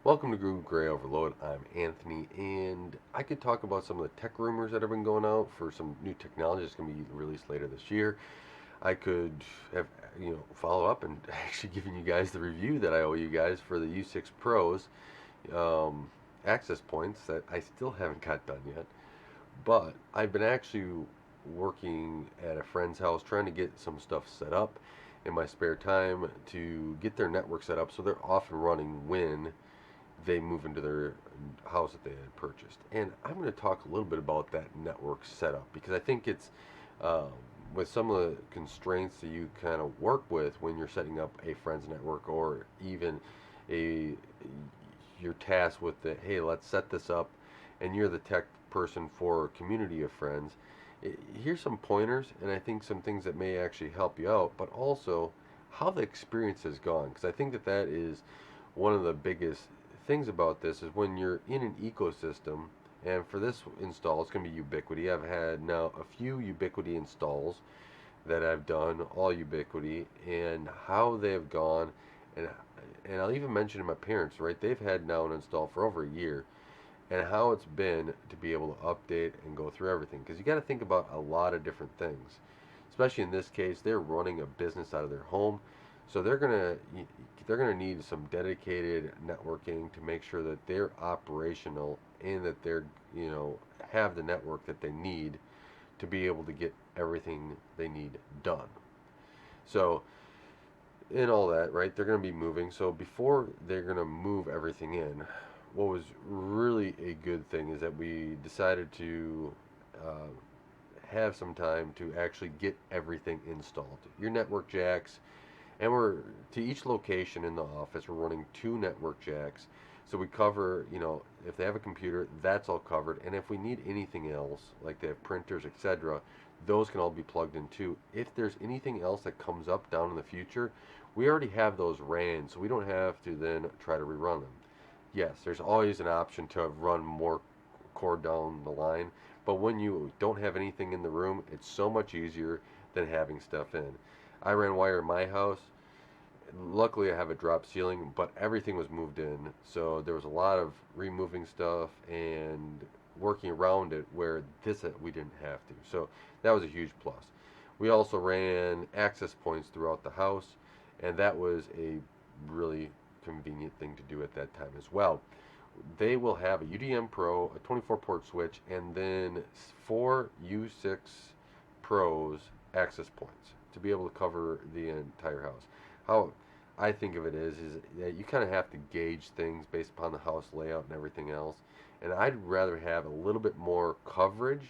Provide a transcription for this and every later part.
Welcome to Google Gray Overload. I'm Anthony, and I could talk about some of the tech rumors that have been going out for some new technology that's going to be released later this year. I could have, follow up and actually giving you guys the review that I owe you guys for the U6 Pros um, access points that I still haven't got done yet. But I've been actually working at a friend's house trying to get some stuff set up in my spare time to get their network set up so they're off and running when they move into their house that they had purchased. And I'm going to talk a little bit about that network setup because I think it's um, with some of the constraints that you kind of work with when you're setting up a friend's network or even a your task with the hey, let's set this up, and you're the tech person for a community of friends. Here's some pointers, and I think some things that may actually help you out, but also how the experience has gone, because I think that that is one of the biggest things about this is when you're in an ecosystem, and for this install, it's going to be Ubiquiti. I've had now a few Ubiquiti installs that I've done, all Ubiquiti, and how they have gone, and and I'll even mention to my parents, right? They've had now an install for over a year, and how it's been to be able to update and go through everything. Because you got to think about a lot of different things. Especially in this case, they're running a business out of their home, so they're gonna need some dedicated networking to make sure that they're operational and that they're have the network that they need to be able to get everything they need done. So in all that, right, they're going to be moving. So before they're going to move everything in, what was really a good thing is that we decided to uh, have some time to actually get everything installed. Your network jacks, and we're to each location in the office, we're running two network jacks. So we cover, if they have a computer, that's all covered. And if we need anything else, like they have printers, etc., those can all be plugged in too. If there's anything else that comes up down in the future, we already have those ran, so we don't have to then try to rerun them. Yes, there's always an option to run more cord down the line, but when you don't have anything in the room, it's so much easier than having stuff in. I ran wire in my house. Luckily, I have a drop ceiling, but everything was moved in, so there was a lot of removing stuff and working around it where this we didn't have to. So that was a huge plus. We also ran access points throughout the house, and that was a really convenient thing to do at that time as well. They will have a udm-pro, a 24 port switch, and then four U6 Pros access points to be able to cover the entire house. How I think of it is that you kind of have to gauge things based upon the house layout and everything else. And I'd rather have a little bit more coverage,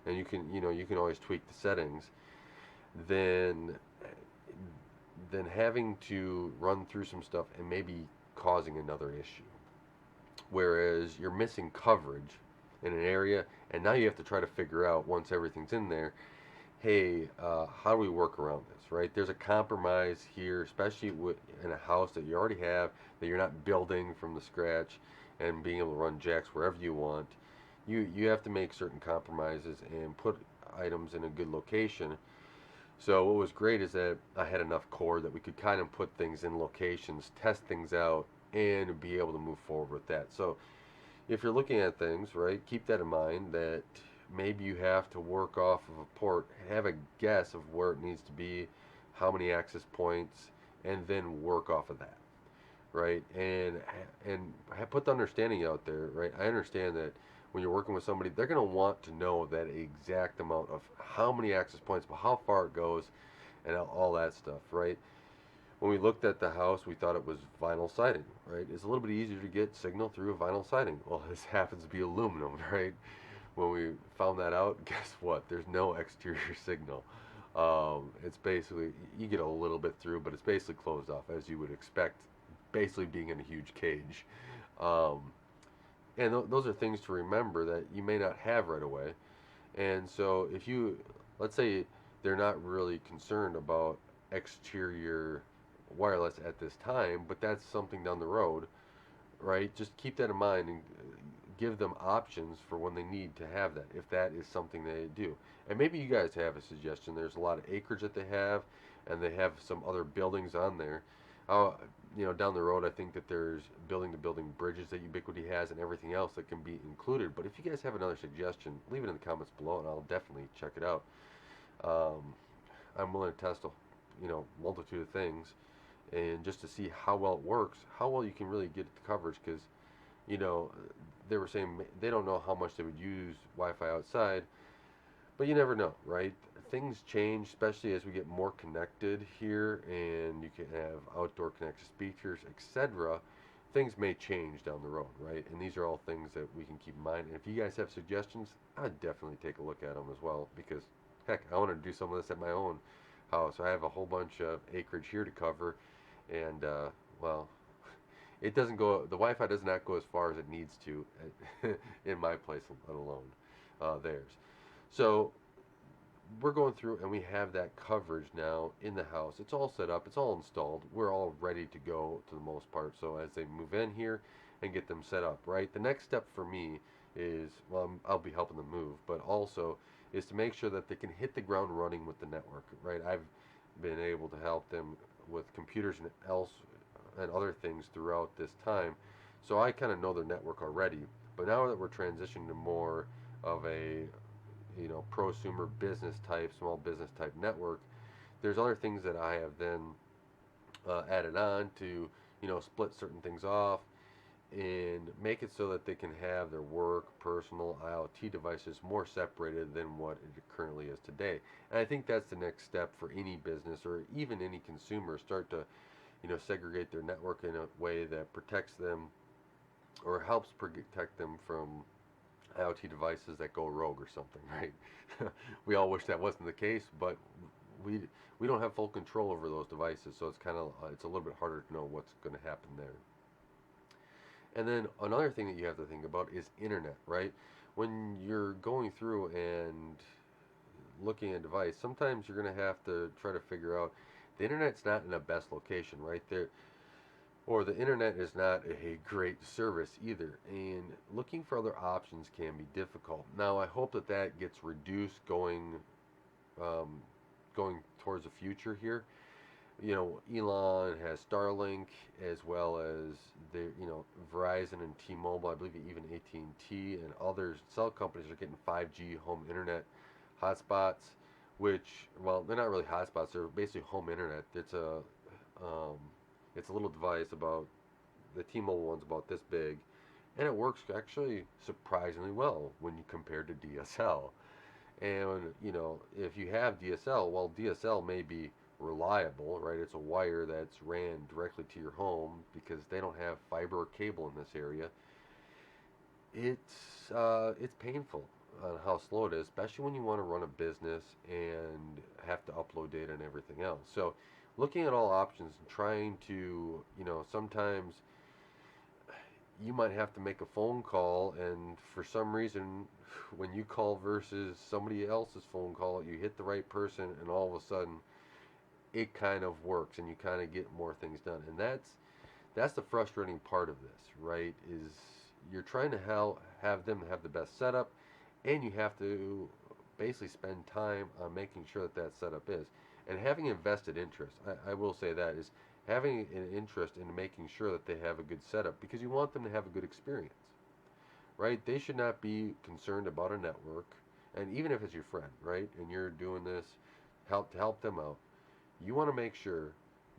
and you can always tweak the settings than having to run through some stuff and maybe causing another issue. Whereas you're missing coverage in an area, and now you have to try to figure out once everything's in there, hey, how do we work around this, right? There's a compromise here, especially in a house that you already have, that you're not building from the scratch and being able to run jacks wherever you want. You have to make certain compromises and put items in a good location. So what was great is that I had enough core that we could kind of put things in locations, test things out, and be able to move forward with that. So if you're looking at things, right, keep that in mind that maybe you have to work off of a port, have a guess of where it needs to be, how many access points, and then work off of that, right? And put the understanding out there, right? I understand that when you're working with somebody, they're going to want to know that exact amount of how many access points, but how far it goes, and all that stuff, right? When we looked at the house, we thought it was vinyl siding, right? It's a little bit easier to get signal through a vinyl siding. Well, this happens to be aluminum, right? When we found that out, guess what? There's no exterior signal. It's basically, you get a little bit through, but it's basically closed off as you would expect, basically being in a huge cage. Um, and those are things to remember that you may not have right away. And so if you, let's say they're not really concerned about exterior wireless at this time, but that's something down the road, right? Just keep that in mind and give them options for when they need to have that, if that is something they do. And maybe you guys have a suggestion. There's a lot of acreage that they have, and they have some other buildings on there. Uh, down the road, I think that there's building to building bridges that Ubiquiti has and everything else that can be included. But if you guys have another suggestion, leave it in the comments below, and I'll definitely check it out. Um, I'm willing to test a multitude of things, and just to see how well it works, how well you can really get the coverage. Because you know they were saying they don't know how much they would use Wi-Fi outside, but you never know, right? Things change, especially as we get more connected here, and you can have outdoor connected speakers, etc. Things may change down the road, right? And these are all things that we can keep in mind. And if you guys have suggestions, I'd definitely take a look at them as well, because heck, I want to do some of this at my own house. I have a whole bunch of acreage here to cover, and well, it doesn't go. The Wi-Fi does not go as far as it needs to in my place, let alone theirs. So we're going through and we have that coverage now in the house. It's all set up, it's all installed. We're all ready to go to the most part. So as they move in here and get them set up, right? The next step for me is, well, I'll be helping them move, but also is to make sure that they can hit the ground running with the network, right? I've been able to help them with computers and else and other things throughout this time. So I kind of know their network already. But now that we're transitioning to more of a prosumer business type, small business type network, there's other things that I have then added on to, split certain things off and make it so that they can have their work, personal, IoT devices more separated than what it currently is today. And I think that's the next step for any business or even any consumer. Start to, segregate their network in a way that protects them or helps protect them from IoT devices that go rogue or something, right? We all wish that wasn't the case, but we we don't have full control over those devices, so it's a little bit harder to know what's going to happen there. And then another thing that you have to think about is internet, right? When you're going through and looking at a device, sometimes you're going to have to try to figure out the internet's not in the best location, right? There, or the internet is not a great service either, and looking for other options can be difficult. Now I hope that that gets reduced um, going towards the future here. Elon has Starlink, as well as Verizon and T-Mobile. I believe even AT&T and T and other cell companies are getting 5G home internet hotspots, which, well, they're not really hotspots, they're basically home internet. Um, it's a little device about, the T-Mobile one's about this big, and it works actually surprisingly well when you compare to DSL. And if you have DSL, well, DSL may be reliable, right? It's a wire that's ran directly to your home because they don't have fiber or cable in this area. It's painful on how slow it is, especially when you want to run a business and have to upload data and everything else. So, looking at all options and trying to, sometimes you might have to make a phone call, and for some reason, when you call versus somebody else's phone call, you hit the right person, and all of a sudden, it kind of works, and you kind of get more things done. And that's the frustrating part of this, right? Is you're trying to have them have the best setup, and you have to basically spend time on making sure that that setup is. And having a vested interest, I will say that, is having an interest in making sure that they have a good setup, because you want them to have a good experience, right? They should not be concerned about a network, and even if it's your friend, right, and you're doing this to help them out, you want to make sure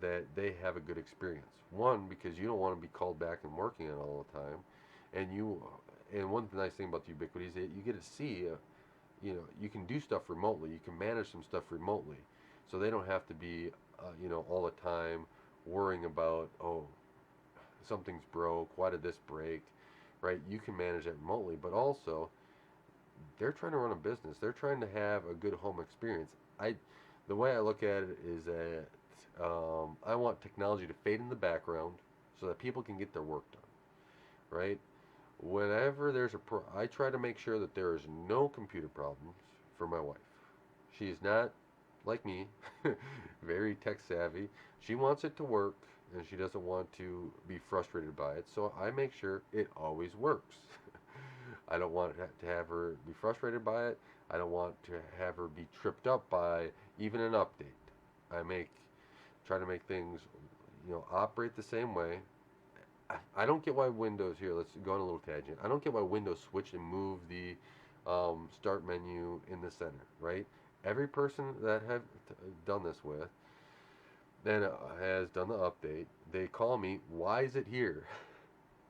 that they have a good experience. One, because you don't want to be called back and working it all the time, and one nice thing about the Ubiquiti is that you get to see, you can do stuff remotely. You can manage some stuff remotely, so they don't have to be, all the time worrying about, oh, something's broke. Why did this break? Right? You can manage that remotely, but also they're trying to run a business. They're trying to have a good home experience. The way I look at it is that I want technology to fade in the background so that people can get their work done. Right? Whenever I try to make sure that there is no computer problems for my wife. She's not like me, very tech savvy. She wants it to work, and she doesn't want to be frustrated by it. So I make sure it always works. I don't want to have her be frustrated by it. I don't want to have her be tripped up by even an update. I try to make things, operate the same way. I don't get why Windows here. Let's go on a little tangent. I don't get why Windows switched and moved the start menu in the center. Right. Every person that have done this with, then has done the update. They call me. Why is it here?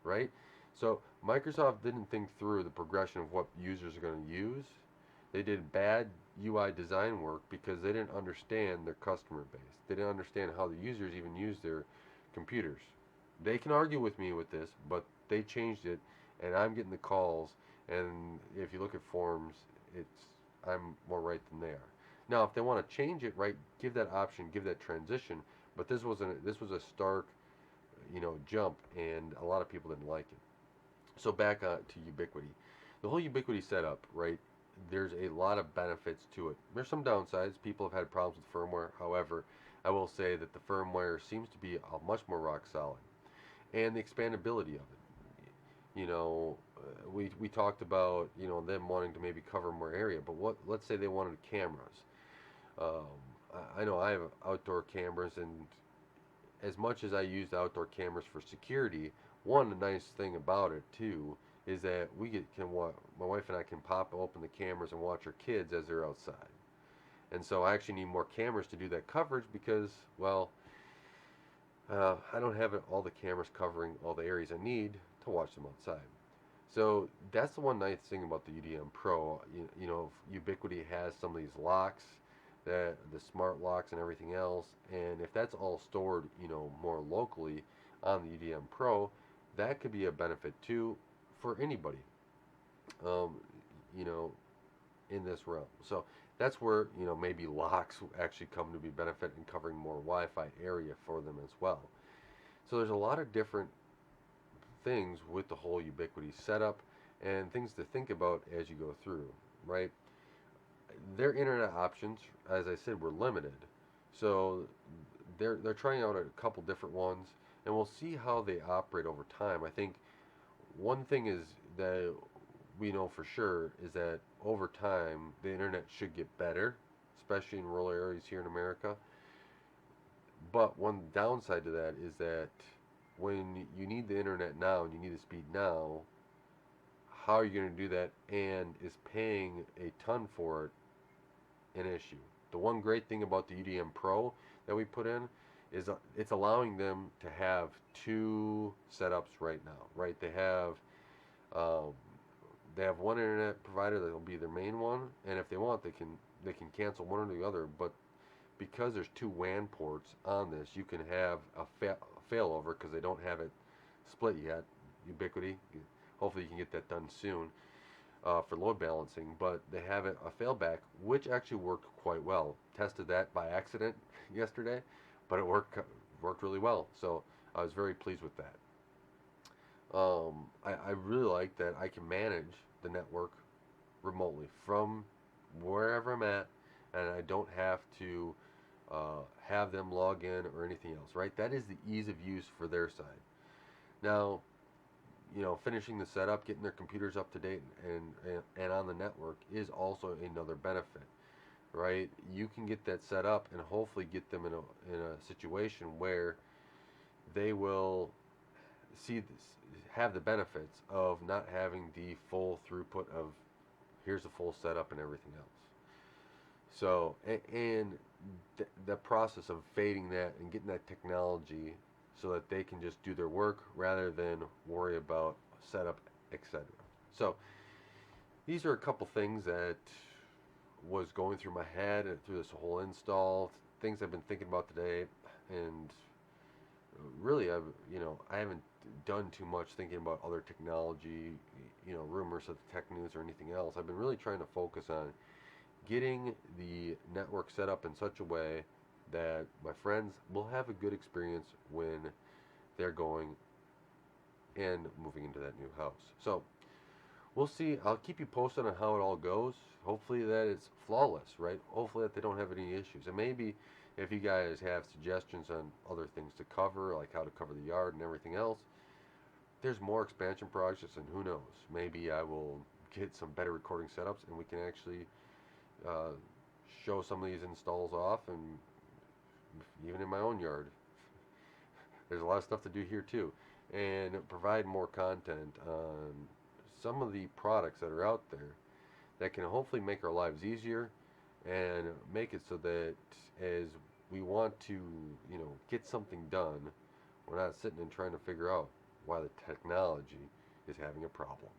Right. So Microsoft didn't think through the progression of what users are going to use. They did bad UI design work because they didn't understand their customer base. They didn't understand how the users even use their computers. They can argue with me with this, but they changed it, and I'm getting the calls. And if you look at forums, it's I'm more right than they are. Now, if they want to change it, right, give that option, give that transition. But this was a stark, jump, and a lot of people didn't like it. So back to Ubiquiti, the whole Ubiquiti setup, right? There's a lot of benefits to it. There's some downsides. People have had problems with firmware. However, I will say that the firmware seems to be much more rock solid, and the expandability of it. We talked about them wanting to maybe cover more area, but let's say they wanted cameras. Um, I know I have outdoor cameras, and as much as I use outdoor cameras for security, one nice thing about it too is that my wife and I can pop open the cameras and watch our kids as they're outside. And so I actually need more cameras to do that coverage because, well, I don't have all the cameras covering all the areas I need to watch them outside. So that's the one nice thing about the udm-pro. Ubiquiti has some of these locks, the smart locks and everything else, and if that's all stored, more locally on the udm-pro, that could be a benefit too for anybody, um, you know, in this realm. So that's where maybe locks actually come to be benefit in covering more Wi-Fi area for them as well. So there's a lot of different things with the whole Ubiquiti setup and things to think about as you go through, right? Their internet options, as I said, were limited. So they're trying out a couple different ones, and we'll see how they operate over time. I think one thing is that we know for sure is that over time the internet should get better, especially in rural areas here in America. But one downside to that is that when you need the internet now and you need the speed now, how are you going to do that? And is paying a ton for it an issue? The one great thing about the udm-pro that we put in is it's allowing them to have two setups right now. Right? Um, they have one internet provider that will be their main one, and if they want, they can cancel one or the other. But because there's two WAN ports on this, you can have a failover because they don't have it split yet. Ubiquiti, hopefully you can get that done soon for load balancing. But they have it a failback, which actually worked quite well. Tested that by accident yesterday, but it worked really well. So I was very pleased with that. I really like that I can manage the network remotely from wherever I'm at, and I don't have to have them log in or anything else, right? That is the ease of use for their side. Now, finishing the setup, getting their computers up to date and on the network is also another benefit, right? You can get that set up and hopefully get them in a situation where they will have the benefits of not having the full throughput of here's the full setup and everything else. So, and the process of fading that and getting that technology so that they can just do their work rather than worry about setup, etc. So, these are a couple things that was going through my head and through this whole install, things I've been thinking about today, and really I haven't done too much thinking about other technology, rumors of the tech news or anything else. I've been really trying to focus on getting the network set up in such a way that my friends will have a good experience when they're going and moving into that new house. So we'll see. I'll keep you posted on how it all goes. Hopefully that it's flawless, right? Hopefully that they don't have any issues. And maybe if you guys have suggestions on other things to cover, like how to cover the yard and everything else, there's more expansion projects, and who knows? Maybe I will get some better recording setups and we can actually uh, show some of these installs off, and even in my own yard. There's a lot of stuff to do here too, and provide more content on some of the products that are out there that can hopefully make our lives easier and make it so that as we want to, get something done, we're not sitting and trying to figure out why the technology is having a problem.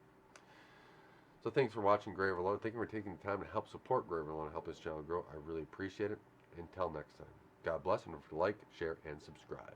So thanks for watching Gray Overload. Thank you for taking the time to help support Gray Overload and help this channel grow. I really appreciate it. Until next time, God bless, and don't forget to like, share, and subscribe.